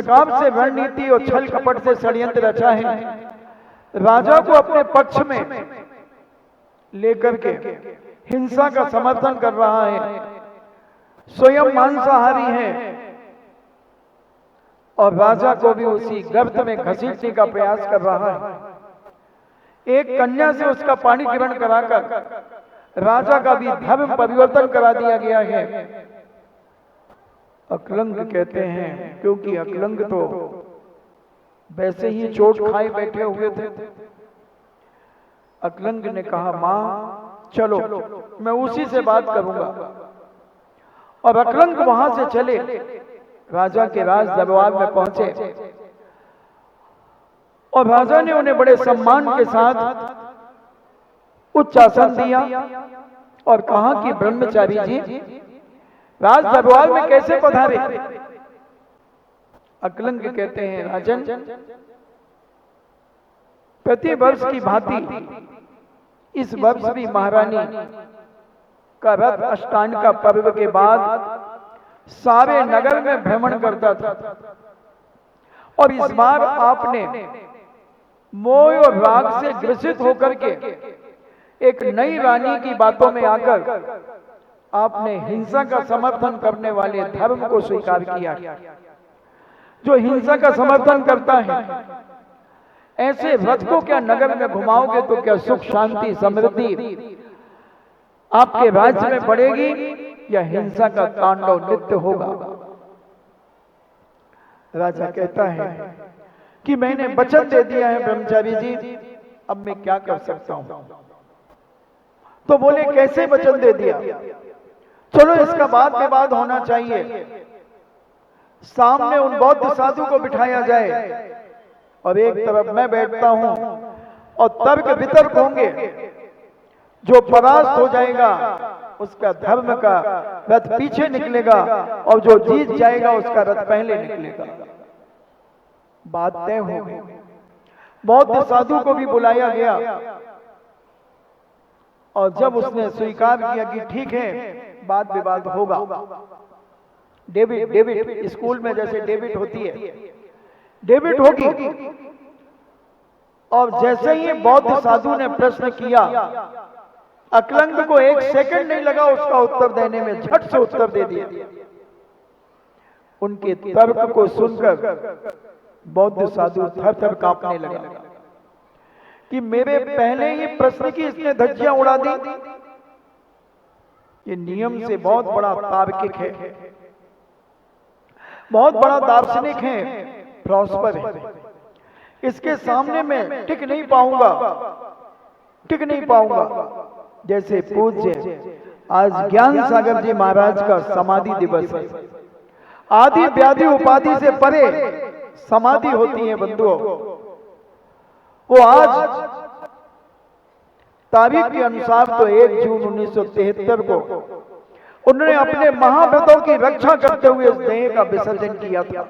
प्रकार से रणनीति और छल कपट से षड्यंत्र रचा है, राजा को अपने पक्ष में लेकर के हिंसा का समर्थन कर रहा है, स्वयं मांसाहारी है और राजा को भी उसी गर्त में घसीटने का प्रयास कर रहा है। एक कन्या से उसका पाणी ग्रहण कराकर राजा का भी धर्म परिवर्तन करा दिया गया है। अकलंग कहते हैं, क्योंकि अकलंग तो वैसे ही चोट खाए बैठे हुए थे। अकलंग ने कहा, मां चलो मैं उसी से बात करूंगा। और अकलंग वहां से चले, राजा के राज दरबार में पहुंचे और राजा ने उन्हें बड़े सम्मान के साथ उच्च आसन दिया और कहा कि ब्रह्मचारी जी राज दरबार में कैसे पधारे। अकलंग कहते हैं, राजन प्रति वर्ष की भांति इस वर्ष भी महारानी का रथ अष्टांग का पर्व के बाद सारे नगर में भ्रमण करता था और इस बार आपने मोह और राग से ग्रसित होकर के एक नई रानी की बातों में आकर आपने हिंसा का समर्थन करने वाले धर्म को स्वीकार किया। जो हिंसा का समर्थन करता है, ऐसे रथ को क्या नगर में घुमाओगे तो क्या सुख शांति समृद्धि आपके राज्य में बढ़ेगी या हिंसा का तांडव नित्य होगा। राजा कहता है कि मैंने वचन दे दिया है ब्रह्मचारी जी, अब मैं क्या कर सकता हूं। तो बोले, कैसे वचन दे दिया? चलो इसका वाद विवाद होना चाहिए, सामने उन बौद्ध साधु को बिठाया जाए और एक तरफ मैं बैठता हूं और तर्क वितर्क होंगे। जो परास्त हो जाएगा उसका धर्म का रथ पीछे निकलेगा और जो जीत जाएगा उसका रथ पहले निकलेगा। बात तय हो गई। बौद्ध साधु को भी बुलाया गया और जब उसने स्वीकार किया कि ठीक है वाद विवाद होगा, डेबिट स्कूल में जैसे डेबिट होती है, डेबिट होगी। और जैसे ही बौद्ध साधु ने प्रश्न किया, अकलंग को एक सेकंड नहीं लगा उसका उत्तर देने में, झट से उत्तर दे दिया। उनके तर्क को सुनकर बौद्ध साधु थर थर कांपने लगा कि मेरे पहले ही प्रश्न की इसने धज्जियां उड़ा दी। ये नियम से बहुत बड़ा तार्किक है, बहुत बड़ा दार्शनिक है, फिलॉसफर है। इसके सामने मैं टिक नहीं पाऊंगा। जैसे पूज्य आज ज्ञान सागर जी महाराज का समाधि दिवस है। आदि व्याधि उपाधि से परे समाधि होती है बंधुओं। वो आज तारीख के अनुसार तो 1 जून 1973 को उन्होंने अपने महाव्रतों की रक्षा करते हुए इस देह का विसर्जन किया था।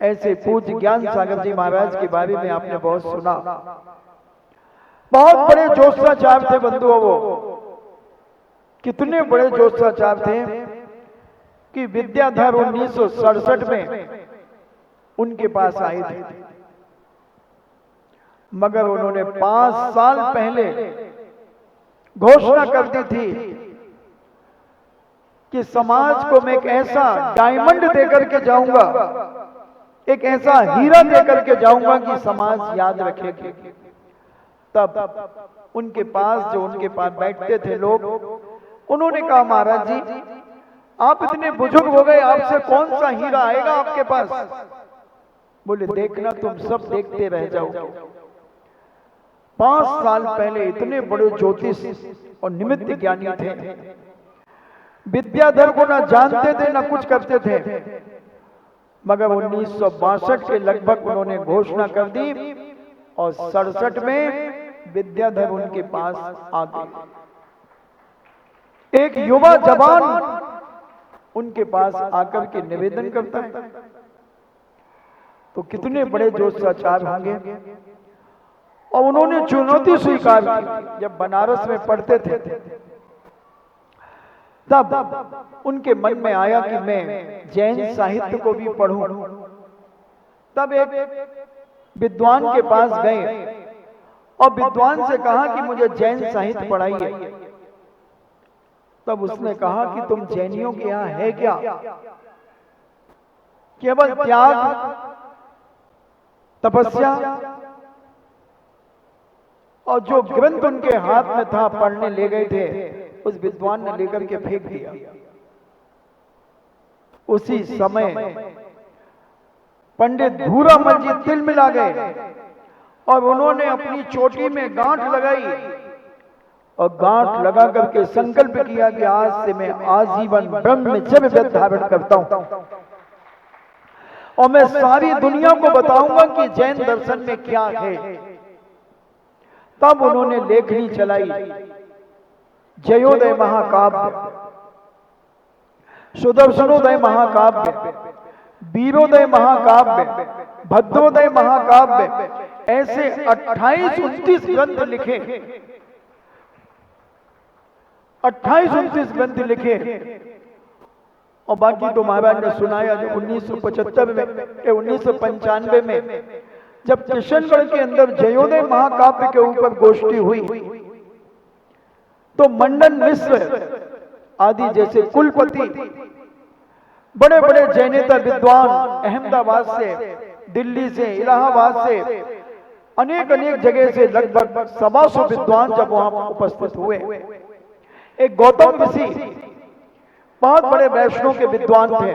ऐसे पूज्य ज्ञान सागर जी महाराज के बारे में आपने बहुत सुना। बहुत बड़े जोशाचार थे बंधुओं। वो कितने बड़े जोशाचार थे कि विद्याधर 1967 में उनके पास आए थे, मगर उन्होंने 5 साल पहले घोषणा कर दी थी कि समाज को मैं एक ऐसा डायमंड देकर के जाऊंगा, एक ऐसा हीरा देकर के जाऊंगा कि समाज याद रखेगी। तब उनके पास उनके पास बैठते थे लोग, उन्होंने कहा, महाराज जी आप इतने बुजुर्ग हो गए, आपसे कौन सा हीरा आएगा आपके पास? बोले, देखना तुम सब देखते रह जाओगे। 5 साल पहले इतने बड़े ज्योतिष और निमित्त ज्ञानी थे, विद्याधर को ना जानते थे ना कुछ करते थे, मगर 1962 के लगभग उन्होंने घोषणा कर दी और 67 में विद्याधर उनके पास आ गए। एक युवा जवान उनके पास आकर के निवेदन करता है, तो कितने बड़े जोशाचार होंगे। और उन्होंने चुनौती स्वीकार की। जब बनारस में पढ़ते थे तब उनके मन में आया कि मैं जैन साहित्य को भी पढ़ूं। तब एक विद्वान के पास गए और विद्वान से कहा कि मुझे जैन साहित्य पढ़ाइए। तब उसने कहा कि तुम जैनियों के यहां है क्या? केवल त्याग, तपस्या और जो ग्रंथ उनके हाथ में था पढ़ने ले गए थे, उस विद्वान ने लेकर के फेंक दिया। उसी समय पंडित भूरामल जी तिल मिला गए और उन्होंने अपनी चोटी में गांठ लगाई और गांठ लगा करके संकल्प किया कि आज से मैं आजीवन ब्रह्मचर्य धारण करता हूं और मैं सारी दुनिया को बताऊंगा कि जैन दर्शन में क्या है। तब उन्होंने लेखनी चलाई, जयोदय महाकाव्य, सुदर्शनोदय महाकाव्य, वीरोदय महाकाव्य, भद्रोदय महाकाव्य, ऐसे 28-29 ग्रंथ लिखे, 28-29 ग्रंथ लिखे। और बाकी तो महाराज ने सुनाया जब 1975 में 1995 में जब किशनगढ़ के अंदर जयोदय महाकाव्य के ऊपर गोष्ठी हुई तो मंडन मिश्र आदि जैसे कुलपति, बड़े बड़े जैनेतर विद्वान अहमदाबाद से, दिल्ली से, इलाहाबाद से, अनेक अनेक जगह से लगभग 125 विद्वान जब वहां उपस्थित हुए। एक गौतम ऋषि बहुत बड़े वैष्णव के विद्वान थे।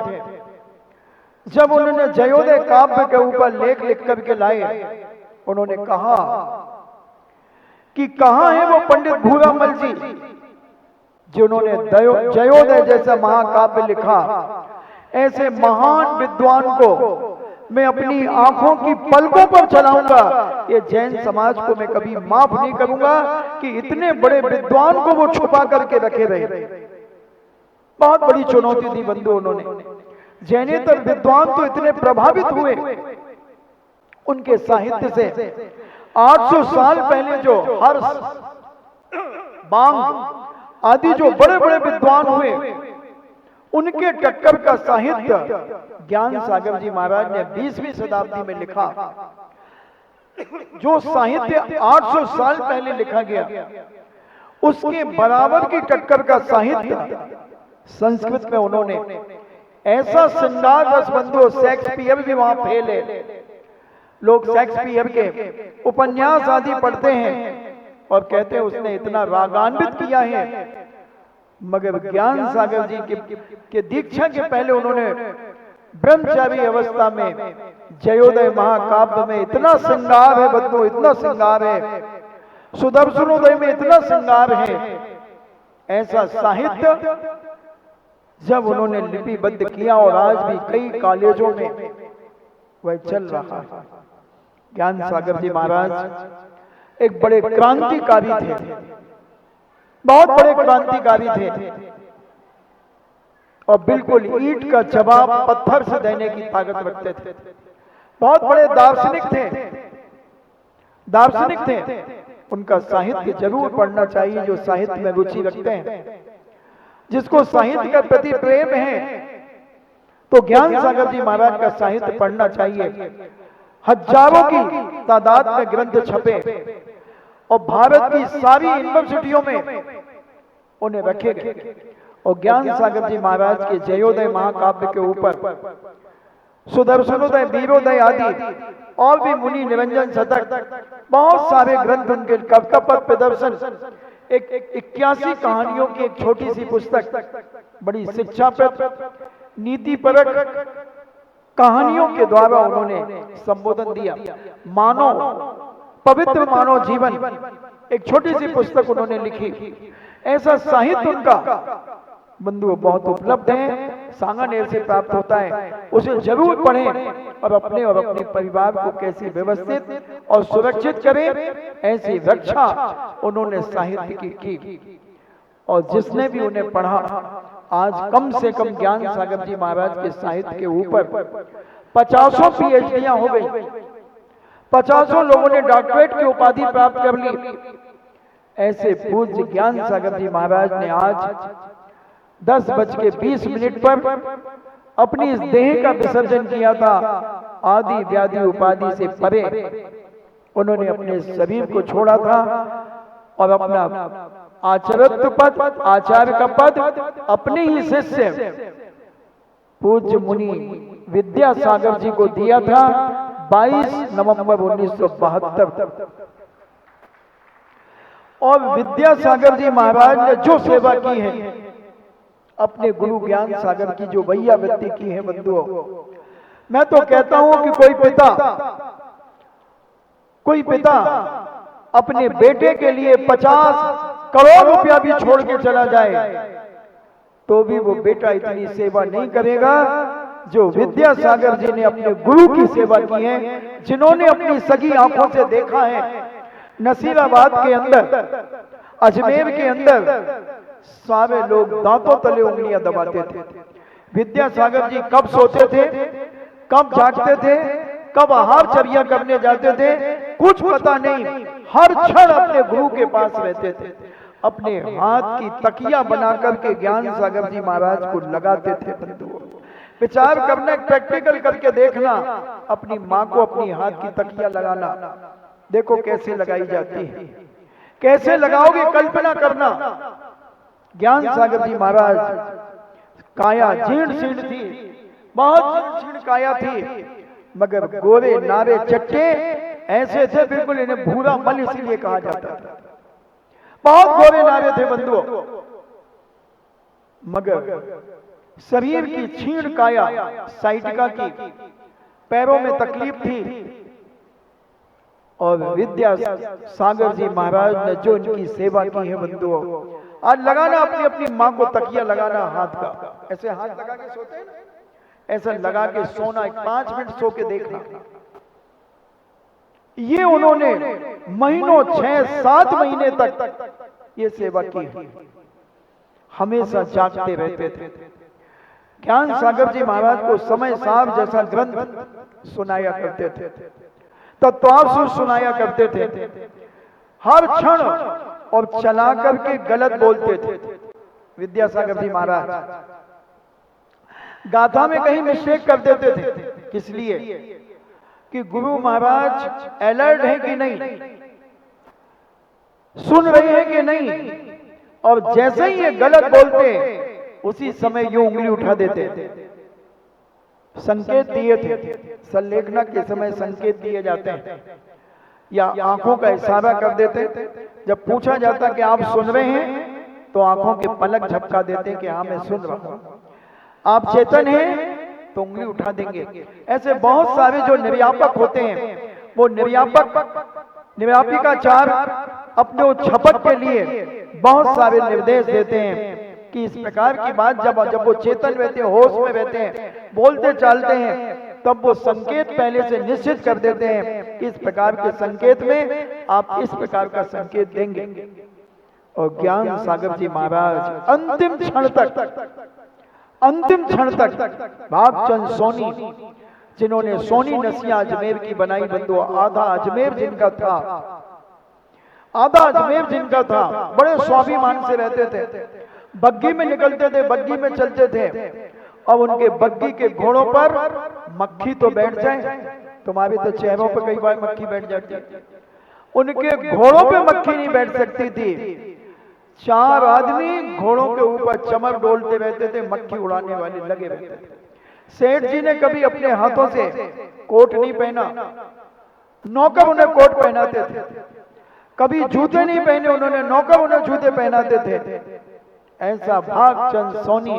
जब उन्होंने जयोदय काव्य के ऊपर लेख लिख करके लाए, उन्होंने कहा कि कहां है वो पंडित भूरामल जी जिन्होंने जयोदय जैसा महाकाव्य लिखा। ऐसे महान विद्वान को मैं अपनी आंखों की पलकों पर चलाऊंगा। ये जैन समाज को मैं कभी माफ नहीं करूंगा कि इतने बड़े विद्वान को वो छुपा करके रखे रहे। बहुत बड़ी चुनौती दी बंधु उन्होंने। जैनेतर विद्वान तो इतने प्रभावित हुए उनके साहित्य से। 800 साल पहले जो हर्ष, बांग आदि जो बड़े बड़े विद्वान हुए, उनके टक्कर का साहित्य ज्ञान सागर जी महाराज ने 20वीं शताब्दी में लिखा। जो साहित्य 800 साल पहले लिखा गया, उसके बराबर की टक्कर का साहित्य संस्कृत में उन्होंने ऐसा श्रृंगार रस बंधु, शेक्सपियर भी वहां फेल है। लोग शेक्सपियर के उपन्यास आदि पढ़ते हैं और कहते हैं उसने इतना रागान्वित किया है, मगर ज्ञान सागर जी के दीक्षा के पहले उन्होंने ब्रह्मचारी अवस्था में जयोदय महाकाव्य में इतना श्रृंगार है बंधु, इतना श्रृंगार है। सुदर्शनोदय में इतना श्रृंगार है। ऐसा साहित्य जब उन्होंने लिपिबद्ध किया और आज भी कई कॉलेजों में वह चल रहा है। ज्ञान सागर जी महाराज एक बड़े क्रांतिकारी थे, बहुत बड़े क्रांतिकारी थे और बिल्कुल ईंट का जवाब पत्थर से देने की ताकत रखते थे। बहुत बड़े दार्शनिक थे। उनका साहित्य जरूर पढ़ना चाहिए जो साहित्य में रुचि रखते हैं, जिसको साहित्य के प्रति प्रेम है, तो ज्ञान सागर जी महाराज का साहित्य पढ़ना चाहिए। हजारों की तादाद में ग्रंथ छपे और भारत की सारी यूनिवर्सिटियों में उन्हें रखे गए। और ज्ञान सागर जी महाराज के जयोदय महाकाव्य के ऊपर सुदर्शनोदय, वीरोदय आदि और भी मुनि निरंजन शतक, बहुत सारे ग्रंथ उनके, कर्तव्य प्रदर्शन, एक 81 कहानियों की एक छोटी सी पुस्तक, बड़ी शिक्षाप्रद, नीतिपरक कहानियों के द्वारा उन्होंने संबोधन दिया। मानव, पवित्र मानव जीवन, एक छोटी सी पुस्तक उन्होंने लिखी। ऐसा साहित्य उनका बंधु बहुत उपलब्ध है, सांगानेर से प्राप्त होता है। उसे जरूर पढ़ें और अपने परिवार को कैसे व्यवस्थित और सुरक्षित करें, ऐसी रक्षा उन्होंने साहित्य की। और जिसने भी उन्हें पढ़ा, आज कम से कम ज्ञान सागर जी महाराज के साहित्य के ऊपर 50 PhDयां हो गई, 50 लोगों ने डॉक्टरेट की उपाधि प्राप्त कर ली। ऐसे पूज्य ज्ञान सागर जी महाराज ने आज 10:20 पर अपनी इस देह का विसर्जन किया था। आदि व्याधि उपाधि से परे उन्होंने अपने शरीर को छोड़ा था और अपना आचार्यत्व पद, आचार्य का पद अपने ही शिष्य पूज्य मुनि विद्यासागर जी को दिया था 22 नवंबर 1972। और विद्यासागर जी महाराज ने जो सेवा की है, अपने गुरु ज्ञान सागर की जो भैया वृत्ति की है बंधुओं, मैं तो कहता हूं कि कोई पिता अपने बेटे के लिए 50 करोड़ रुपया भी छोड़ के चला जाए तो भी वो बेटा इतनी सेवा नहीं करेगा जो विद्यासागर जी ने अपने गुरु की सेवा की है, जिन्होंने अपनी सगी आंखों से देखा है। नसीराबाद के अंदर, अजमेर के अंदर सारे लोग दांतों तले उंगलियां दबाते थे। विद्यासागर जी कब सोते थे, कब जागते थे, कब आहारचर्या करने जाते थे, कुछ पता नहीं। हर क्षण अपने गुरु के पास रहते थे। अपने हाथ की तकिया बनाकर के ज्ञान सागर जी महाराज को लगाते थे। बंधुओं, विचार करना, प्रैक्टिकल करके देखना, अपनी माँ को अपनी हाथ की तकिया लगाना, देखो कैसे लगाई जाती है, कैसे लगाओगे कल्पना करना। ज्ञान सागर जी महाराज काया जीर्ण शीर्ण थी, बहुत जीर्ण काया थी, मगर गोरे नारे चट्टे ऐसे थे, बिल्कुल इन्हें भूरा मल इसलिए कहा जाता था। बहुत गोरे नारे थे बंधुओं, मगर शरीर की क्षीण काया, साइटिका की, पैरों में तकलीफ थी। और विद्या सागर जी महाराज ने जो इनकी सेवा की है बंधुओं, आज लगाना अपनी अपनी माँ को तकिया लगाना हाथ का, ऐसे हाथ लगा के सोते हैं ना, ऐसा लगा के सोना, 5 मिनट सो के देखना। ये उन्होंने महीनों 6-7 महीने तक ये सेवा की, हमेशा जागते रहते थे। ज्ञान सागर जी महाराज को समय साहब जैसा ग्रंथ सुनाया करते थे, तत्वासुर सुनाया करते थे, हर क्षण, और चला करके गलत बोलते थे। विद्यासागर जी महाराज गाथा में कहीं मिस्टेक कर देते थे, किस लिए कि गुरु महाराज अलर्ट है कि नहीं, सुन रहे हैं कि नहीं, और जैसे ही ये गलत बोलते उसी समय यूं उंगली उठा देते। संकेत दिए थे, संलेखना के समय संकेत दिए जाते हैं, या आंखों का इशारा कर देते। जब पूछा जाता कि आप सुन रहे हैं तो आंखों के पलक झपका देते कि हाँ मैं सुन रहा हूं। आप चेतन हैं तो उंगली उठा देंगे। ऐसे बहुत सारे जो निर्यापक होते हैं, वो निर्यापिकाचार अपने उस झपक के लिए बहुत सारे निर्देश देते हैं कि इस प्रकार की बात जब वो चेतन रहते हैं, होश में रहते हैं, बोलते चालते हैं, तब वो संकेत पहले से निश्चित कर देते हैं कि इस प्रकार के संकेत में आप इस प्रकार का संकेत देंगे। और ज्ञान सागर जी महाराज अंतिम क्षण तक भागचंद सोनी, जिन्होंने सोनी नसिया अजमेर की बनाई बंधु, आधा अजमेर जिनका था, बड़े स्वाभिमान से रहते थे, बग्गी में निकलते थे, बग्गी में चलते थे। अब उनके बग्गी के घोड़ों पर मक्खी तो बैठ जाए, तुम्हारे तो चेहरों पर कई बार मक्खी बैठ जाती है, उनके घोड़ों पे मक्खी नहीं बैठ सकती थी। 4 आदमी घोड़ों के ऊपर चमर डोलते रहते थे, मक्खी उड़ाने वाले लगे रहते थे। सेठ जी ने कभी अपने हाथों से कोट नहीं पहना, नौकर उन्हें कोट पहनाते थे। कभी जूते नहीं पहने उन्होंने, नौकर उन्हें जूते पहनाते थे। ऐसा भागचंद सोनी,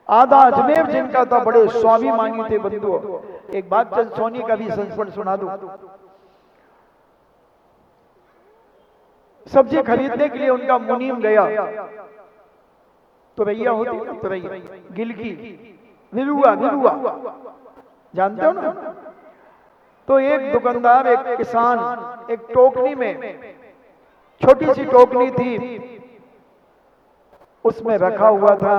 आधा अजमेर जिनका था, बड़े स्वाभिमानी थे बंधुओं। एक भागचंद सोनी का भी संस्मरण सुना दूं। सब्जी खरीदने के लिए उनका मुनीम गया, तुरैया होती है, तुरैया गिलकी, विरुआ जानते हो ना। तो एक दुकानदार, एक किसान, एक टोकनी में, छोटी सी टोकनी थी, उसमें रखा हुआ था।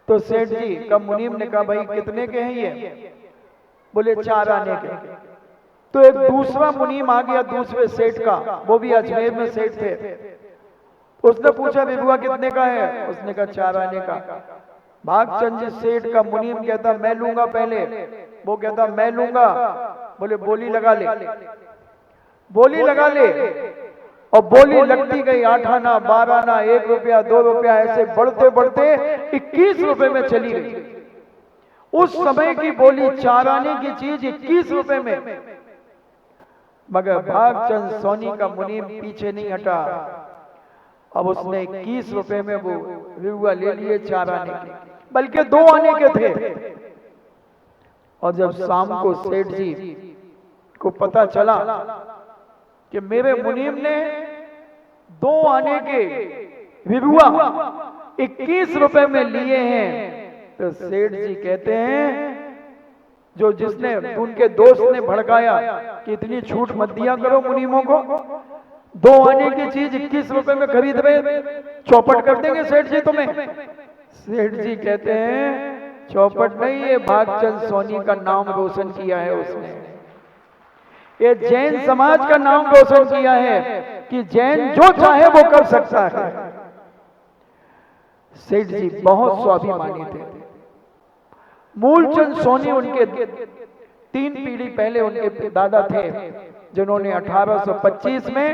तो सेठ जी का मुनीम ने कहा, भाई कितने के हैं ये? बोले 4 आने के। तो एक दूसरा मुनीम आ गया दूसरे सेठ का, वो भी अजमेर में सेठ थे। उसने पूछा विभुआ कितने का है? उसने कहा 4 आने का। भागचंद जी सेठ का मुनीम कहता मैं लूंगा पहले, वो कहता मैं लूंगा। बोले बोली लगा ले, बोली लगा ले। और बोली लगती गई 8 आना, 12 आना, 1 रुपया, 2 रुपया, ऐसे बढ़ते बढ़ते 21 रुपए में चली गई। उस समय की बोली 4 आने की चीज 21 रुपए में। मगर भागचंद सोनी का मुनीम पीछे नहीं हटा। अब उसने 21 रुपए में वो विभुआ ले लिए 4 आने के, बल्कि 2 आने के थे। और जब शाम को सेठ जी को पता चला कि मेरे मुनीम ने 2 आने के विभुआ 21 रुपए में लिए हैं, तो सेठ जी कहते हैं जो जिसने उनके दोस्त ने भड़काया कि इतनी छूट मत दिया करो मुनीमों को, 2 आने की चीज 21 रुपए में खरीद रहे, चौपट कर देंगे सेठ जी तुम्हें। सेठ जी कहते हैं चौपट नहीं, ये भागचंद सोनी का नाम रोशन किया है उसने, ये जैन समाज का नाम रोशन किया है कि जैन जो चाहे वो कर सकता है। सेठ जी बहुत स्वाभिमानी थे। मूलचंद सोनी उनके 3 पीढ़ी पहले उनके दादा थे, जिन्होंने 1825 में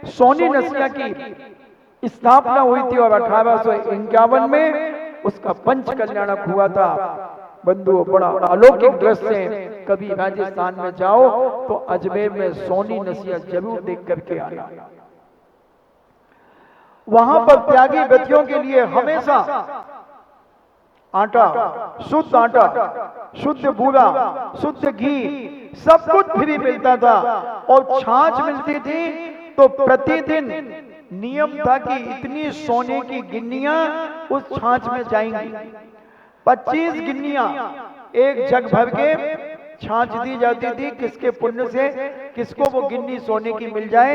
सोनी नस्या की स्थापना हुई थी और 1851 में उसका पंच कल्याणक हुआ था। बंधुओं बड़ा अलौकिक दृश्य है, कभी राजस्थान में जाओ तो अजमेर में सोनी नसिया जरूर देख करके आना। वहां पर त्यागी व्यक्तियों के लिए हमेशा आटा, शुद्ध बूरा, शुद्ध घी, सब कुछ फ्री मिलता था। और छाछ मिलती थी तो प्रतिदिन नियम था कि इतनी सोने की गिन्नियां उस छाछ में जाएंगी। 25 गिन्नियां एक जग भर के छाछ दी जाती थी। किसके पुण्य से किसको वो गिन्नी सोने की मिल जाए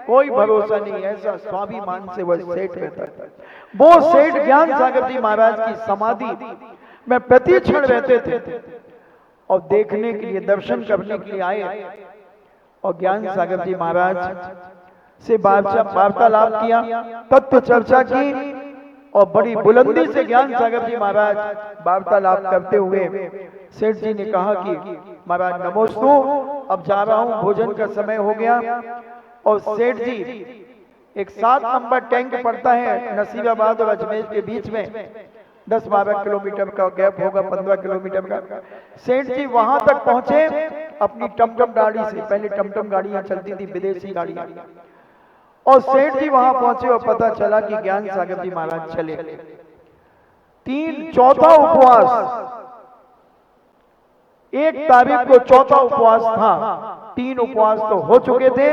कोई भरोसा नहीं। ऐसा स्वाभिमान से वह सेठ रहता था। वो सेठ ज्ञान सागर जी महाराज की समाधि में प्रति क्षण रहते थे और देखने के लिए, दर्शन करने के लिए आए और ज्ञान सागर जी महाराज से वार्तालाप किया, तत्व चर्चा की और बड़ी बुलंदी से ज्ञान सागर जी महाराज वार्तालाप करते हुए सेठ जी ने कहा कि महाराज नमोस्तु, अब जा रहा हूं, भोजन का समय हो गया। और सेठ जी एक 7 नंबर टैंक पड़ता है नसीबाबाद और अजमेर के बीच में, 10-12 किलोमीटर का गैप होगा, 15 किलोमीटर का। सेठ जी वहां तक पहुंचे अपनी टमटम गाड़ी से, पहले टमटम गाड़ियां चलती थी विदेशी गाड़ियां, और सेठ जी वहां पहुंचे और पता चला कि ज्ञान सागर जी महाराज चले। चौथा उपवास, 1 तारीख को चौथा उपवास था, 3 उपवास तो हो चुके थे।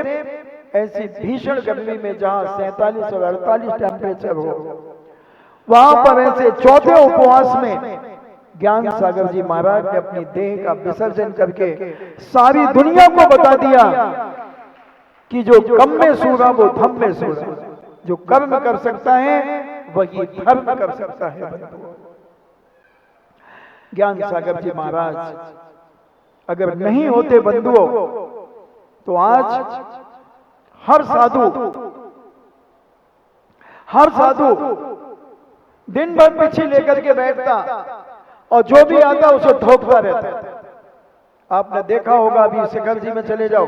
ऐसी भीषण गर्मी में जहां 47 और 48 टेम्परेचर हो, वहां पर ऐसे चौथे उपवास में ज्ञान सागर जी महाराज ने अपनी देह का विसर्जन करके सारी दुनिया को बता दिया कि जो कम में सूरा वो धम में सूरा, जो कर्म कर सकता है वही धर्म कर सकता है। ज्ञान सागर जी महाराज अगर नहीं होते बंधुओं तो आज हर साधु दिन भर पीछे लेकर के बैठता और जो भी आता उसे ठोकता रहता। आपने देखा होगा, अभी शिखर जी में चले जाओ,